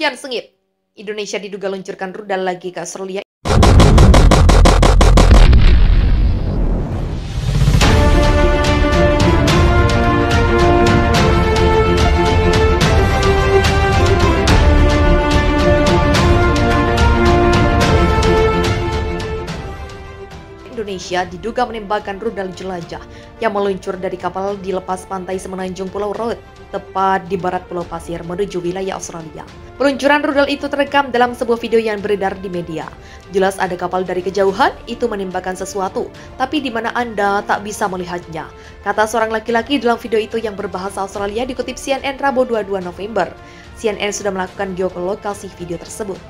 kian sengit. Indonesia diduga luncurkan rudal lagi ke Australia. Indonesia diduga menembakkan rudal jelajah yang meluncur dari kapal di lepas pantai semenanjung Pulau Rote, tepat di barat Pulau Pasir menuju wilayah Australia. Peluncuran rudal itu terekam dalam sebuah video yang beredar di media. Jelas ada kapal dari kejauhan itu menembakkan sesuatu, tapi di mana Anda tak bisa melihatnya, kata seorang laki-laki dalam video itu yang berbahasa Australia dikutip CNN Rabu 22 November. CNN sudah melakukan geolokasi video tersebut.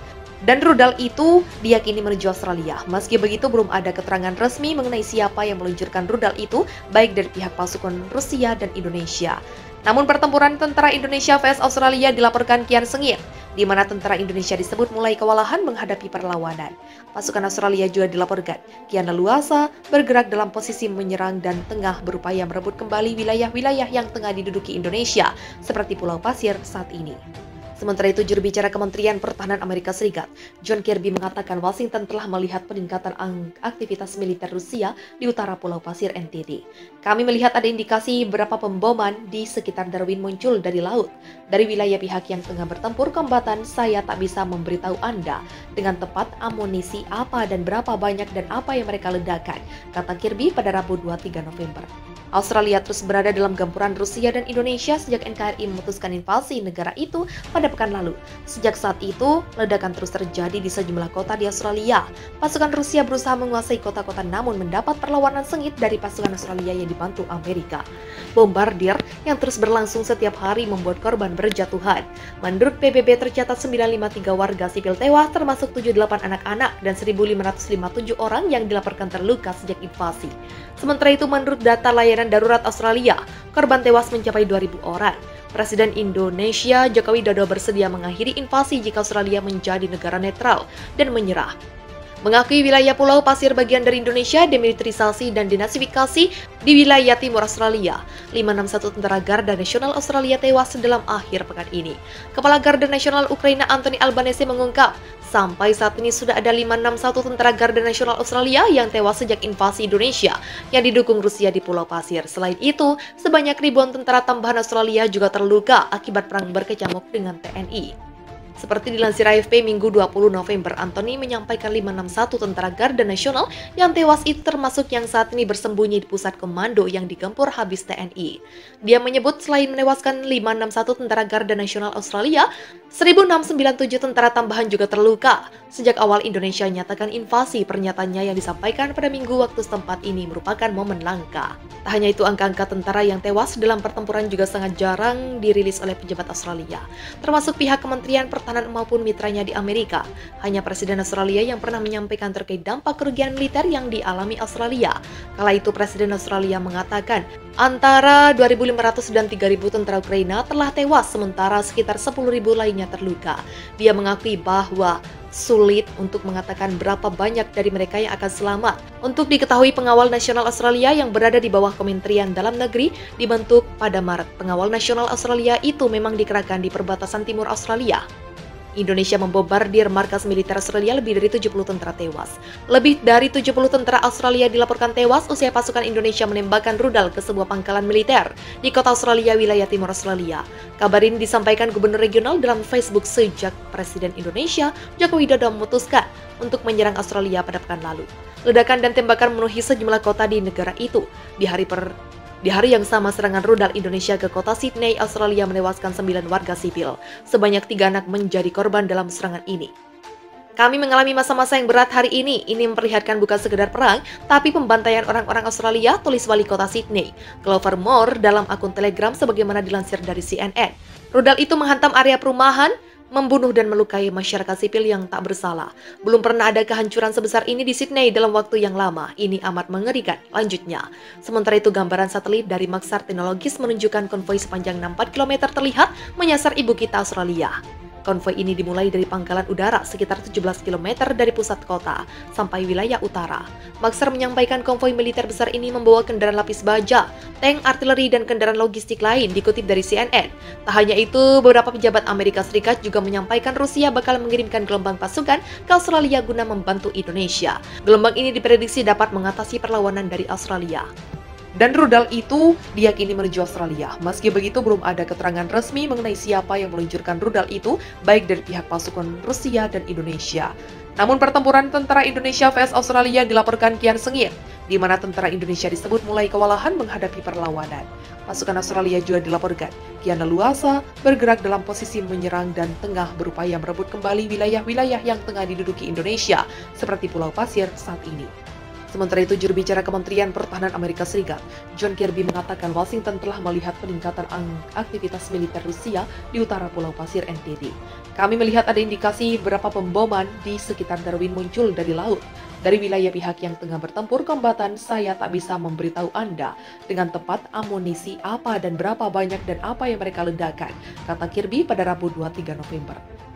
Dan rudal itu diyakini menuju Australia. Meski begitu, belum ada keterangan resmi mengenai siapa yang meluncurkan rudal itu, baik dari pihak pasukan Rusia dan Indonesia. Namun pertempuran tentara Indonesia vs Australia dilaporkan kian sengit, di mana tentara Indonesia disebut mulai kewalahan menghadapi perlawanan. Pasukan Australia juga dilaporkan kian leluasa bergerak dalam posisi menyerang dan tengah berupaya merebut kembali wilayah-wilayah yang tengah diduduki Indonesia, seperti Pulau Pasir saat ini. Sementara itu, juru bicara Kementerian Pertahanan Amerika Serikat, John Kirby, mengatakan Washington telah melihat peningkatan aktivitas militer Rusia di utara Pulau Pasir NTT. Kami melihat ada indikasi beberapa pemboman di sekitar Darwin muncul dari laut. Dari wilayah pihak yang tengah bertempur kombatan, saya tak bisa memberitahu Anda dengan tepat amunisi apa dan berapa banyak dan apa yang mereka ledakan, kata Kirby pada Rabu 23 November. Australia terus berada dalam gempuran Rusia dan Indonesia sejak NKRI memutuskan invasi negara itu pada pekan lalu. Sejak saat itu, ledakan terus terjadi di sejumlah kota di Australia. Pasukan Rusia berusaha menguasai kota-kota namun mendapat perlawanan sengit dari pasukan Australia yang dibantu Amerika. Bombardir yang terus berlangsung setiap hari membuat korban berjatuhan. Menurut PBB tercatat 953 warga sipil tewas termasuk 78 anak-anak dan 1.557 orang yang dilaporkan terluka sejak invasi. Sementara itu, menurut data layanan darurat Australia, korban tewas mencapai 2.000 orang. Presiden Indonesia Joko Widodo bersedia mengakhiri invasi jika Australia menjadi negara netral dan menyerah. Mengakui wilayah Pulau Pasir bagian dari Indonesia, demilitarisasi dan dinasifikasi di wilayah timur Australia. 561 tentara Garda Nasional Australia tewas dalam akhir pekan ini. Kepala Garda Nasional Ukraina Anthony Albanese mengungkap, sampai saat ini sudah ada 561 tentara Garda Nasional Australia yang tewas sejak invasi Indonesia yang didukung Rusia di Pulau Pasir. Selain itu, sebanyak ribuan tentara tambahan Australia juga terluka akibat perang berkecamuk dengan TNI. Seperti dilansir AFP Minggu 20 November, Anthony menyampaikan 561 tentara Garda Nasional yang tewas itu termasuk yang saat ini bersembunyi di pusat komando yang digempur habis TNI. Dia menyebut selain menewaskan 561 tentara Garda Nasional Australia, 1.697 tentara tambahan juga terluka. Sejak awal Indonesia nyatakan invasi, pernyataannya yang disampaikan pada Minggu waktu setempat ini merupakan momen langka. Tak hanya itu, angka-angka tentara yang tewas dalam pertempuran juga sangat jarang dirilis oleh pejabat Australia, termasuk pihak Kementerian Pertahanan maupun mitranya di Amerika. Hanya Presiden Australia yang pernah menyampaikan terkait dampak kerugian militer yang dialami Australia. Kala itu Presiden Australia mengatakan antara 2.500 dan 3.000 tentara Ukraina telah tewas, sementara sekitar 10.000 lainnya terluka. Dia mengakui bahwa sulit untuk mengatakan berapa banyak dari mereka yang akan selamat. Untuk diketahui, Pengawal Nasional Australia yang berada di bawah Kementerian Dalam Negeri dibentuk pada Maret. Pengawal Nasional Australia itu memang dikerahkan di perbatasan timur Australia. Indonesia membombardir markas militer Australia, lebih dari 70 tentara tewas. Lebih dari 70 tentara Australia dilaporkan tewas usai pasukan Indonesia menembakkan rudal ke sebuah pangkalan militer di kota Australia, wilayah timur Australia. Kabar ini disampaikan Gubernur Regional dalam Facebook sejak Presiden Indonesia Joko Widodo memutuskan untuk menyerang Australia pada pekan lalu. Ledakan dan tembakan memenuhi sejumlah kota di negara itu. Di hari yang sama, serangan rudal Indonesia ke kota Sydney, Australia menewaskan 9 warga sipil. Sebanyak 3 anak menjadi korban dalam serangan ini. Kami mengalami masa-masa yang berat hari ini. Ini memperlihatkan bukan sekedar perang, tapi pembantaian orang-orang Australia, tulis wali kota Sydney, Clover Moore, dalam akun Telegram sebagaimana dilansir dari CNN. Rudal itu menghantam area perumahan, membunuh dan melukai masyarakat sipil yang tak bersalah. Belum pernah ada kehancuran sebesar ini di Sydney dalam waktu yang lama. Ini amat mengerikan, lanjutnya. Sementara itu, gambaran satelit dari Maxar Teknologis menunjukkan konvoi sepanjang 64 km terlihat menyasar ibu kita Australia. Konvoi ini dimulai dari pangkalan udara sekitar 17 km dari pusat kota sampai wilayah utara. Maxar menyampaikan konvoi militer besar ini membawa kendaraan lapis baja, tank, artileri, dan kendaraan logistik lain, dikutip dari CNN. Tak hanya itu, beberapa pejabat Amerika Serikat juga menyampaikan Rusia bakal mengirimkan gelombang pasukan ke Australia guna membantu Indonesia. Gelombang ini diprediksi dapat mengatasi perlawanan dari Australia. Dan rudal itu diyakini menuju Australia. Meski begitu, belum ada keterangan resmi mengenai siapa yang meluncurkan rudal itu, baik dari pihak pasukan Rusia dan Indonesia. Namun pertempuran tentara Indonesia vs Australia dilaporkan kian sengit, di mana tentara Indonesia disebut mulai kewalahan menghadapi perlawanan. Pasukan Australia juga dilaporkan kian leluasa bergerak dalam posisi menyerang dan tengah berupaya merebut kembali wilayah-wilayah yang tengah diduduki Indonesia, seperti Pulau Pasir saat ini. Sementara itu, juru bicara Kementerian Pertahanan Amerika Serikat, John Kirby, mengatakan Washington telah melihat peningkatan aktivitas militer Rusia di utara Pulau Pasir NTB. Kami melihat ada indikasi beberapa pemboman di sekitar Darwin muncul dari laut. Dari wilayah pihak yang tengah bertempur kombatan, saya tak bisa memberitahu Anda dengan tepat amunisi apa dan berapa banyak dan apa yang mereka ledakan, kata Kirby pada Rabu 23 November.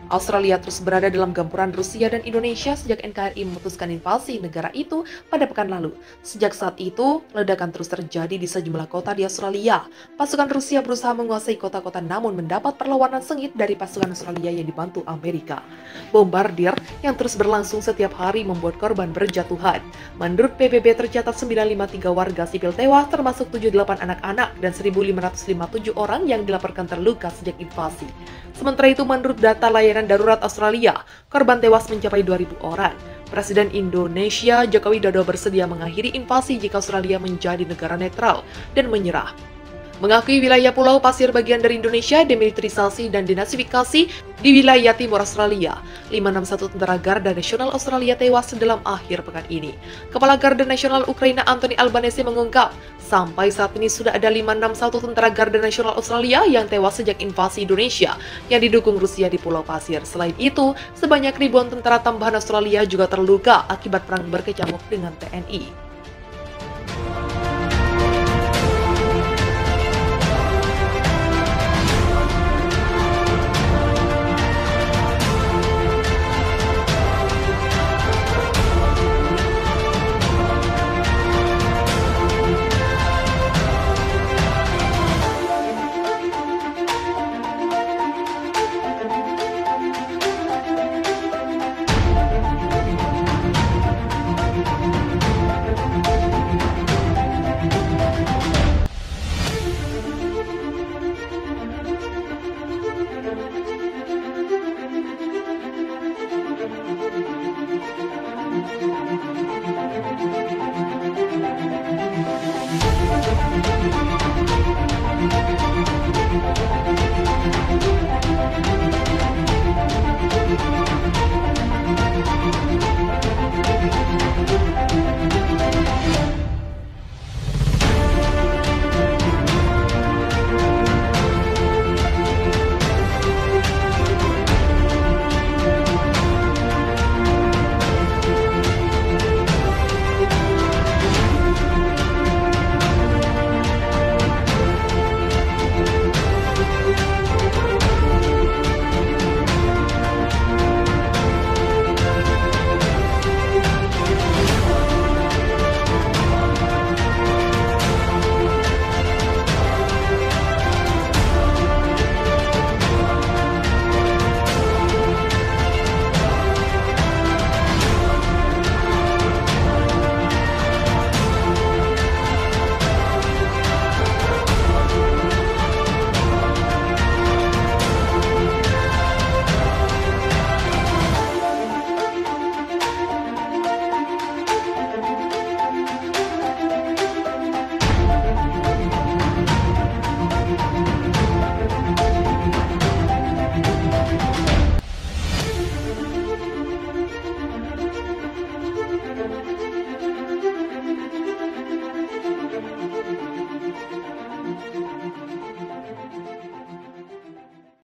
Australia terus berada dalam gempuran Rusia dan Indonesia sejak NKRI memutuskan invasi negara itu pada pekan lalu. Sejak saat itu, ledakan terus terjadi di sejumlah kota di Australia. Pasukan Rusia berusaha menguasai kota-kota namun mendapat perlawanan sengit dari pasukan Australia yang dibantu Amerika. Bombardir yang terus berlangsung setiap hari membuat korban berjatuhan. Menurut PBB tercatat 953 warga sipil tewas termasuk 78 anak-anak dan 1.557 orang yang dilaporkan terluka sejak invasi. Sementara itu, menurut data layanan darurat Australia, korban tewas mencapai 2.000 orang. Presiden Indonesia Joko Widodo bersedia mengakhiri invasi jika Australia menjadi negara netral dan menyerah. Mengakui wilayah Pulau Pasir bagian dari Indonesia demilitarisasi dan dinasifikasi di wilayah timur Australia. 561 tentara Garda Nasional Australia tewas dalam akhir pekan ini. Kepala Garda Nasional Ukraina Anthony Albanese mengungkap, sampai saat ini sudah ada 561 tentara Garda Nasional Australia yang tewas sejak invasi Indonesia yang didukung Rusia di Pulau Pasir. Selain itu, sebanyak ribuan tentara tambahan Australia juga terluka akibat perang berkecamuk dengan TNI.